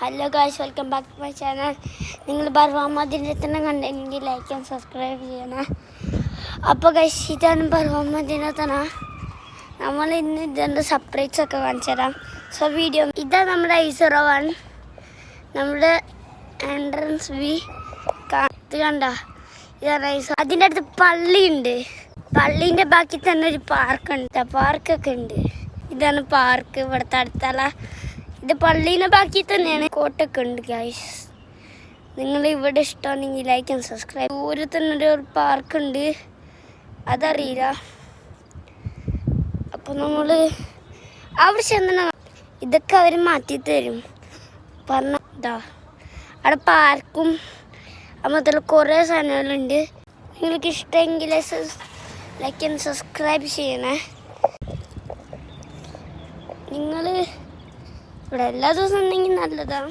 Hello guys, welcome back to my channel. നിങ്ങൾ ബർവാമദിനെ തന്നെ കണ്ടെങ്കിൽ ലൈക്ക് ആൻഡ് സബ്സ്ക്രൈബ് ചെയ്യണേ. അപ്പോൾ ഗായ്സ്, ഇതാണ് ബർവാമദിനെ തന്നെ. നമ്മൾ ഇന്ന് ഇതിൻ്റെ സെപ്പറേറ്റ്സ് ഒക്കെ കാണിച്ചു തരാം. സോ വീഡിയോ ഇതാണ് നമ്മുടെ I01, നമ്മുടെ എൻട്രൻസ് വി കണ്ട. ഇതാണ് I01. അതിൻ്റെ അടുത്ത് പള്ളിയുണ്ട്. പള്ളീൻ്റെ ബാക്കി തന്നെ ഒരു പാർക്കൊക്കെ ഉണ്ട്. ഇതാണ് പാർക്ക് ഇവിടുത്തെ അടുത്തുള്ള. ഇത് പള്ളീനെ ബാക്കി തന്നെയാണ്. കോട്ടൊക്കെ ഉണ്ട് ഗൈസ്. നിങ്ങൾ ഇവിടെ ഇഷ്ടമാണെങ്കിൽ ലൈക്ക് ആൻഡ് സബ്സ്ക്രൈബ്. ദൂരെ തന്നെ ഒരു പാർക്കുണ്ട്, അതറിയില്ല. അപ്പോൾ നമ്മൾ അവിടെ ചെന്ന ഇതൊക്കെ അവർ മാറ്റി തരും പറഞ്ഞാ. അവിടെ പാർക്കും അതുപോലെ കുറേ സാധനങ്ങളുണ്ട്. നിങ്ങൾക്ക് ഇഷ്ടമെങ്കിൽ ലൈക്ക് ആൻഡ് സബ്സ്ക്രൈബ് ചെയ്യണേ. നിങ്ങൾ ഇവിടെ എല്ലാ ദിവസവും ഉണ്ടെങ്കിൽ നല്ലതാണ്.